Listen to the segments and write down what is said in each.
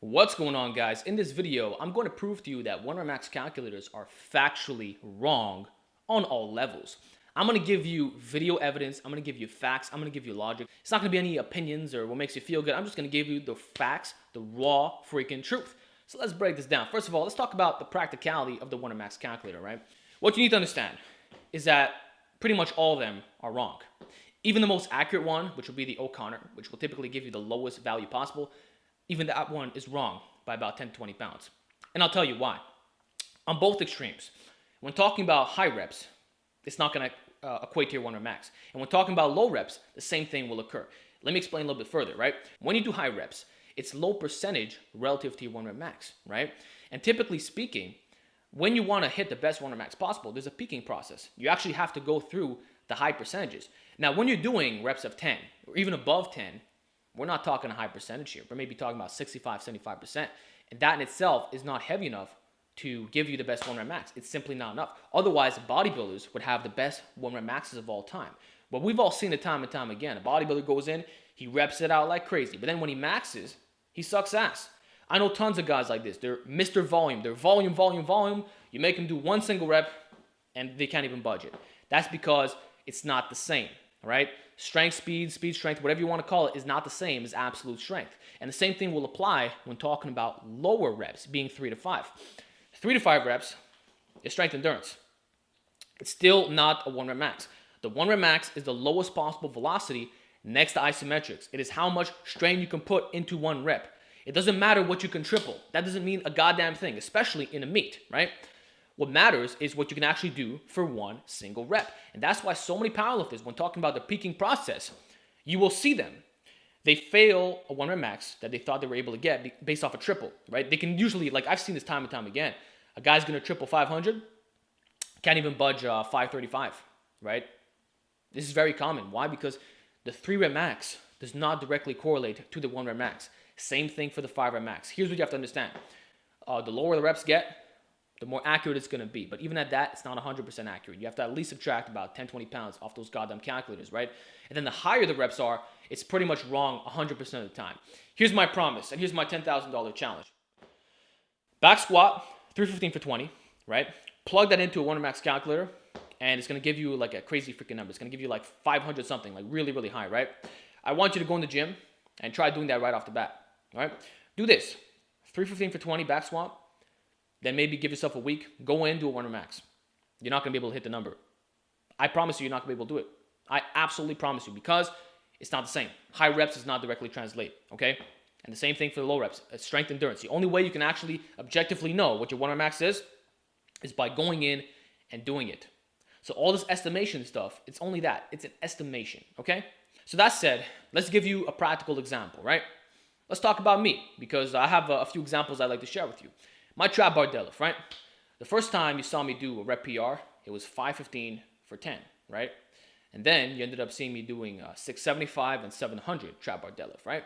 What's going on, guys? In this video, I'm going to prove to you that 1 max calculators are factually wrong on all levels. I'm going to give you video evidence, I'm going to give you facts, I'm going to give you logic. It's not going to be any opinions or what makes you feel good. I'm just going to give you the facts, the raw freaking truth. So let's break this down. First of all, let's talk about the practicality of the 1 max calculator, right? What you need to understand is that pretty much all of them are wrong. Even the most accurate one, which will be the O'Connor, which will typically give you the lowest value possible, even that one is wrong by about 10 to 20 pounds. And I'll tell you why. On both extremes, when talking about high reps, it's not going to equate to your 1 max. And when talking about low reps, the same thing will occur. Let me explain a little bit further, right? When you do high reps, it's low percentage relative to your 1 max, right? And typically speaking, when you want to hit the best 1 max possible, there's a peaking process. You actually have to go through the high percentages. Now, when you're doing reps of 10 or even above 10, we're not talking a high percentage here. We're maybe talking about 65, 75%. And that in itself is not heavy enough to give you the best 1 max. It's simply not enough. Otherwise, bodybuilders would have the best 1 maxes of all time. But we've all seen it time and time again. A bodybuilder goes in, he reps it out like crazy. But then when he maxes, he sucks ass. I know tons of guys like this. They're Mr. Volume. They're volume, volume, volume. You make them do one single rep, and they can't even budget. That's because it's not the same, right? Strength, speed, strength, whatever you want to call it, is not the same as absolute strength. And the same thing will apply when talking about lower reps, being 3 to 5. 3 to 5 reps is strength endurance. It's still not a 1 max. The 1 max is the lowest possible velocity next to isometrics. It is how much strain you can put into 1 rep. It doesn't matter what you can triple. That doesn't mean a goddamn thing, especially in a meet, right? What matters is what you can actually do for 1 single rep. And that's why so many powerlifters, when talking about the peaking process, you will see them. They fail a 1 max that they thought they were able to get based off a triple, right? They can usually, like I've seen this time and time again, a guy's going to triple 500, can't even budge 535, right? This is very common. Why? Because the 3 rep max does not directly correlate to the 1 rep max. Same thing for the 5 rep max. Here's what you have to understand. The lower the reps get, the more accurate it's going to be. But even at that, it's not 100% accurate. You have to at least subtract about 10, 20 pounds off those goddamn calculators, right? And then the higher the reps are, it's pretty much wrong 100% of the time. Here's my promise, and here's my $10,000 challenge. Back squat, 315 for 20, right? Plug that into a 1 max calculator, and it's going to give you like a crazy freaking number. It's going to give you like 500 something, like really, really high, right? I want you to go in the gym and try doing that right off the bat, all right? Do this, 315 for 20 back squat. Then maybe give yourself a week, go in, do a 1 max. You're not going to be able to hit the number. I promise you, you're not going to be able to do it. I absolutely promise you, because it's not the same. High reps does not directly translate, okay? And the same thing for the low reps, strength endurance. The only way you can actually objectively know what your 1 max is by going in and doing it. So all this estimation stuff, it's only that. It's an estimation, okay? So that said, let's give you a practical example, right? Let's talk about me, because I have a few examples I'd like to share with you. My trap bar deadlift, right? The first time you saw me do a rep PR, it was 515 for 10, right? And then you ended up seeing me doing 675 and 700 trap bar deadlift, right?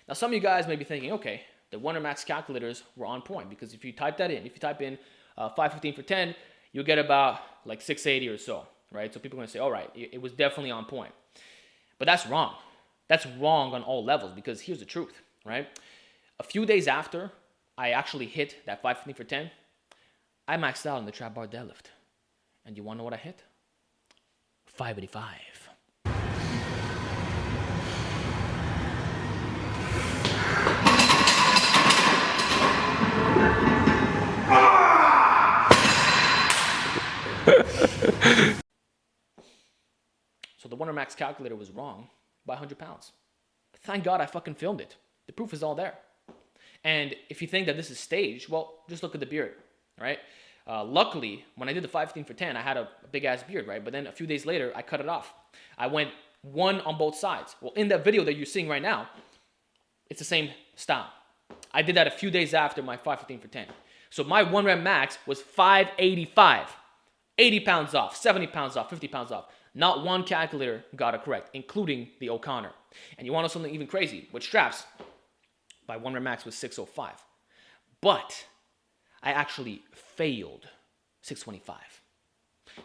Now, some of you guys may be thinking, okay, the 1 max calculators were on point, because if you type that in, if you type in 515 for 10, you'll get about like 680 or so, right? So people are going to say, all right, it was definitely on point. But that's wrong. That's wrong on all levels, because here's the truth, right? A few days after I actually hit that 515 for 10, I maxed out on the trap bar deadlift. And you want to know what I hit? 585. So the 1 max calculator was wrong by 100 pounds. But thank God I fucking filmed it. The proof is all there. And if you think that this is staged, well, just look at the beard, right? Luckily, when I did the 515 for 10, I had a big-ass beard, right? But then a few days later, I cut it off. I went 1 on both sides. Well, in that video that you're seeing right now, it's the same style. I did that a few days after my 515 for 10. So my 1 rep max was 585. 80 pounds off, 70 pounds off, 50 pounds off. Not one calculator got it correct, including the O'Connor. And you want to know something even crazy? With straps, my 1 rep max was 605. But I actually failed 625.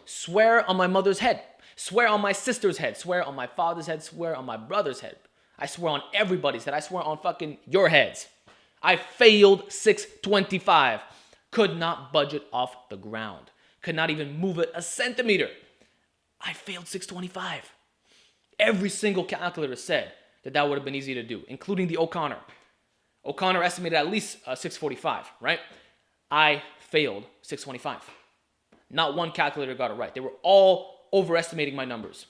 Swear on my mother's head. Swear on my sister's head. Swear on my father's head. Swear on my brother's head. I swear on everybody's head. I swear on fucking your heads. I failed 625. Could not budget off the ground. Could not even move it a centimeter. I failed 625. Every single calculator said that would have been easy to do, including the O'Connor. O'Connor estimated at least 645, right? I failed 625. Not one calculator got it right. They were all overestimating my numbers.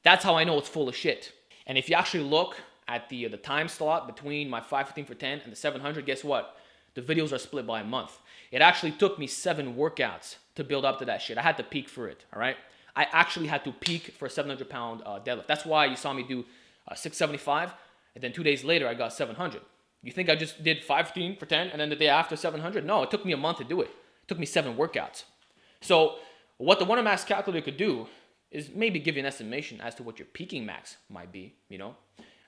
That's how I know it's full of shit. And if you actually look at the time slot between my 515 for 10 and the 700, guess what? The videos are split by a month. It actually took me 7 workouts to build up to that shit. I had to peak for it, all right? I actually had to peak for a 700-pound deadlift. That's why you saw me do 675, and then 2 days later, I got 700. You think I just did 515 for 10, and then the day after 700? No, it took me a month to do it. It took me 7 workouts. So what the Wonder Max calculator could do is maybe give you an estimation as to what your peaking max might be, you know?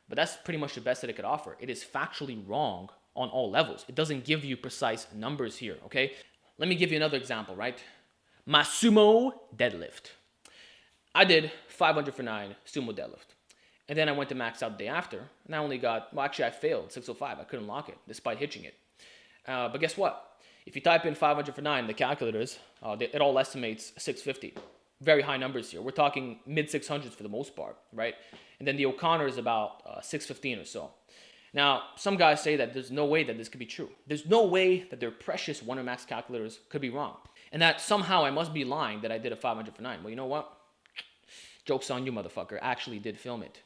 But that's pretty much the best that it could offer. It is factually wrong on all levels. It doesn't give you precise numbers here, okay? Let me give you another example, right? My sumo deadlift. I did 500 for 9 sumo deadlift. And then I went to max out the day after, and I only got, well, actually I failed 605. I couldn't lock it, despite hitching it. But guess what? If you type in 500 for 9 in the calculators, it all estimates 650. Very high numbers here. We're talking mid 600s for the most part, right? And then the O'Connor is about 615 or so. Now, some guys say that there's no way that this could be true. There's no way that their precious Wonder Max calculators could be wrong. And that somehow I must be lying that I did a 500 for 9. Well, you know what? Joke's on you, motherfucker. I actually did film it.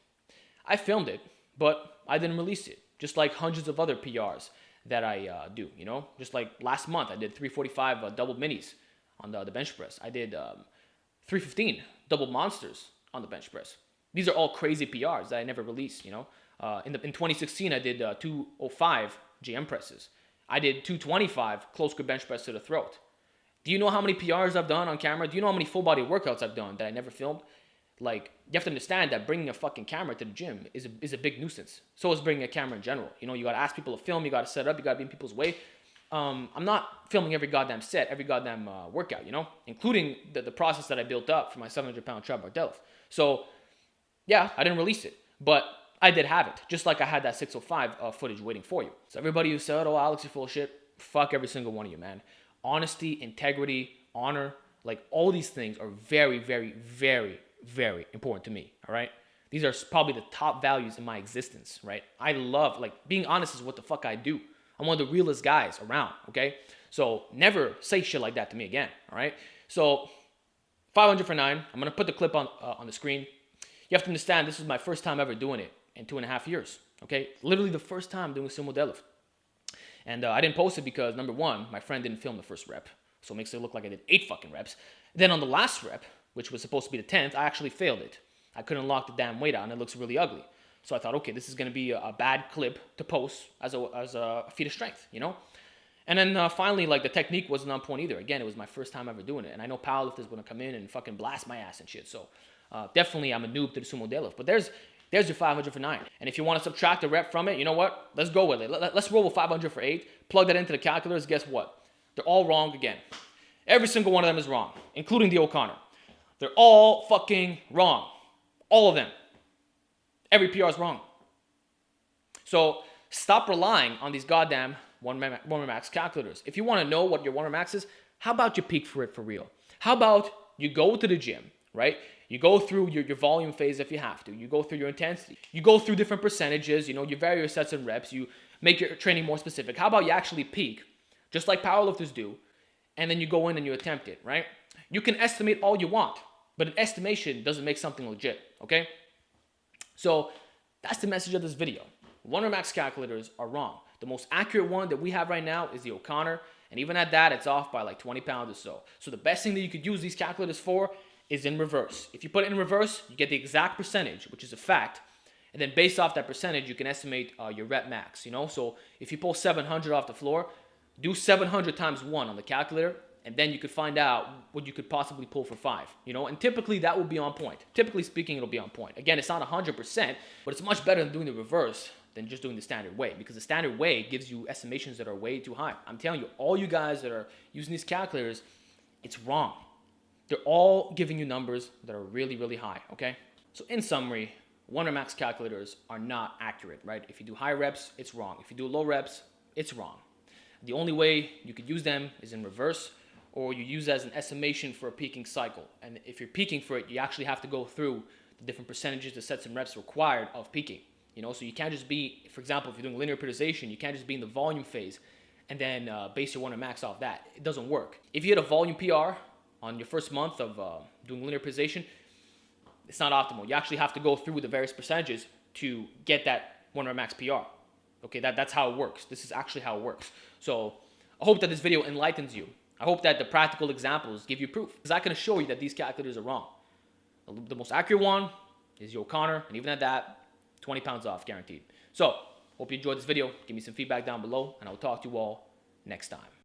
I filmed it, but I didn't release it. Just like hundreds of other PRs that I do, you know? Just like last month, I did 345 double minis on the bench press. I did 315 double monsters on the bench press. These are all crazy PRs that I never released, you know? In 2016, I did 205 GM presses. I did 225 close grip bench press to the throat. Do you know how many PRs I've done on camera? Do you know how many full body workouts I've done that I never filmed? Like, you have to understand that bringing a fucking camera to the gym is a big nuisance. So is bringing a camera in general. You know, you got to ask people to film, you got to set up, you got to be in people's way. I'm not filming every goddamn set, every goddamn workout, you know, including the process that I built up for my 700-pound trap bar deadlift. So, yeah, I didn't release it, but I did have it, just like I had that 605 footage waiting for you. So everybody who said, oh, Alex, you're full of shit, fuck every single one of you, man. Honesty, integrity, honor, like all these things are very, very, very, very important to me, all right? These are probably the top values in my existence, right? I love, like, being honest is what the fuck I do. I'm one of the realest guys around, okay? So never say shit like that to me again, all right? So 500 for 9. I'm going to put the clip on the screen. You have to understand this is my first time ever doing it in 2.5 years, okay? Literally the first time doing a sumo deadlift. And I didn't post it because, number one, my friend didn't film the first rep, so it makes it look like I did 8 fucking reps. Then on the last rep, which was supposed to be the 10th, I actually failed it. I couldn't lock the damn weight out, and it looks really ugly. So I thought, okay, this is going to be a bad clip to post as a feat of strength, you know? And then finally, like, the technique wasn't on point either. Again, it was my first time ever doing it, and I know powerlifters going to come in and fucking blast my ass and shit. So definitely I'm a noob to the sumo deadlift. But there's your 500 for 9. And if you want to subtract a rep from it, you know what? Let's go with it. Let's roll with 500 for 8. Plug that into the calculators. Guess what? They're all wrong again. Every single one of them is wrong, including the O'Connor. They're all fucking wrong. All of them. Every PR is wrong. So stop relying on these goddamn Wonder Max calculators. If you want to know what your Wonder Max is, how about you peak for it for real? How about you go to the gym, right? You go through your volume phase if you have to. You go through your intensity. You go through different percentages, you know, your various sets and reps. You make your training more specific. How about you actually peak, just like powerlifters do, and then you go in and you attempt it, right? You can estimate all you want, but an estimation doesn't make something legit, okay? So that's the message of this video. Wonder Max calculators are wrong. The most accurate one that we have right now is the O'Connor, and even at that, it's off by like 20 pounds or so. So the best thing that you could use these calculators for is in reverse. If you put it in reverse, you get the exact percentage, which is a fact, and then based off that percentage, you can estimate your rep max, you know? So if you pull 700 off the floor, do 700 times 1 on the calculator, and then you could find out what you could possibly pull for 5, you know? And typically that will be on point. Typically speaking, it'll be on point. Again, it's not 100%, but it's much better than doing the reverse than just doing the standard way, because the standard way gives you estimations that are way too high. I'm telling you, all you guys that are using these calculators, it's wrong. They're all giving you numbers that are really, really high, okay? So in summary, Wonder Max calculators are not accurate, right? If you do high reps, it's wrong. If you do low reps, It's wrong. The only way you could use them is in reverse, or you use it as an estimation for a peaking cycle. And if you're peaking for it, you actually have to go through the different percentages, the sets and reps required of peaking. So you can't just be, for example, if you're doing linear periodization, you can't just be in the volume phase and then base your 1R max off that. It doesn't work. If you hit a volume PR on your first month of doing linear periodization, it's not optimal. You actually have to go through the various percentages to get that 1R max PR. Okay, that's how it works. This is actually how it works. So I hope that this video enlightens you. I hope that the practical examples give you proof, because I can assure you that these calculators are wrong. The most accurate one is your O'Connor, and even at that, 20 pounds off guaranteed. So hope you enjoyed this video. Give me some feedback down below, and I'll talk to you all next time.